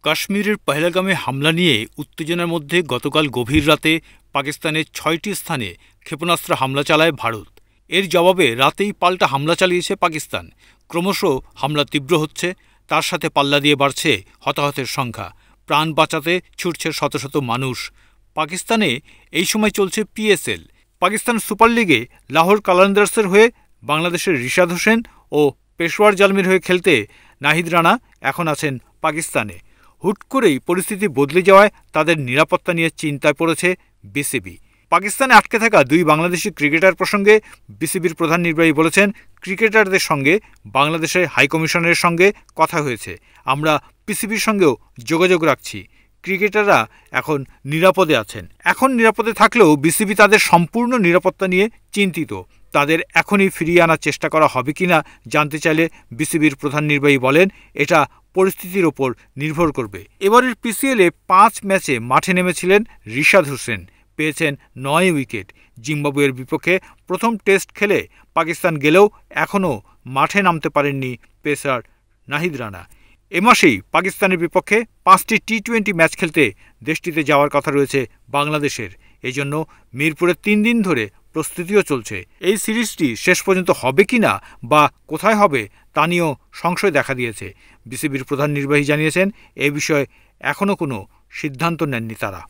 কাশ্মীরের পহেলগামে হামলা নিয়ে উত্তেজনার মধ্যে গতকাল গভীর রাতে পাকিস্তানের ৬টি স্থানে ক্ষেপণাস্ত্র হামলা চালায় ভারত। এর জবাবে রাতেই পাল্টা হামলা চালিয়েছে পাকিস্তান। ক্রমশ হামলা তীব্র হচ্ছে, তার সাথে পাল্লা দিয়ে বাড়ছে হতাহতের সংখ্যা। প্রাণ বাঁচাতে ছুটছে শত শত মানুষ। পাকিস্তানে এই সময় চলছে পিএসএল। পাকিস্তান সুপার লিগে লাহোর কালান্দার্সের হয়ে বাংলাদেশের রিশাদ হোসেন ও পেশওয়ার জালমির হয়ে খেলতে নাহিদ রানা এখন আছেন পাকিস্তানে। হুট করেই পরিস্থিতি বদলে যাওয়ায় তাদের নিরাপত্তা নিয়ে চিন্তায় পড়েছে বিসিবি। পাকিস্তানে আটকে থাকা ২ বাংলাদেশি ক্রিকেটার প্রসঙ্গে বিসিবির প্রধান নির্বাহী বলেছেন, ক্রিকেটারদের সঙ্গে বাংলাদেশের হাইকমিশনের সঙ্গে কথা হয়েছে। আমরা পিসিবির সঙ্গেও যোগাযোগ রাখছি। ক্রিকেটাররা এখন নিরাপদে আছেন। এখন নিরাপদে থাকলেও বিসিবি তাদের সম্পূর্ণ নিরাপত্তা নিয়ে চিন্তিত। তাদের এখনই ফিরিয়ে আনার চেষ্টা করা হবে কিনা জানতে চাইলে বিসিবির প্রধান নির্বাহী বলেন, এটা পরিস্থিতির ওপর নির্ভর করবে। এবারের পিসিএলে ৫ ম্যাচে মাঠে নেমেছিলেন রিশাদ হোসেন, পেয়েছেন ৯ উইকেট। জিম্বাবুয়ের বিপক্ষে প্রথম টেস্ট খেলে পাকিস্তান গেলেও এখনও মাঠে নামতে পারেননি পেসার নাহিদ রানা। এ মাসেই পাকিস্তানের বিপক্ষে ৫টি টি-২০ ম্যাচ খেলতে দেশটিতে যাওয়ার কথা রয়েছে বাংলাদেশের। এই জন্য মিরপুরে ৩ দিন ধরে প্রস্তুতিও চলছে। এই সিরিজটি শেষ পর্যন্ত হবে কিনা বা কোথায় হবে তা নিয়েও সংশয় দেখা দিয়েছে। বিসিবির প্রধান নির্বাহী জানিয়েছেন, এ বিষয়ে এখনও কোনো সিদ্ধান্ত নেননি তারা।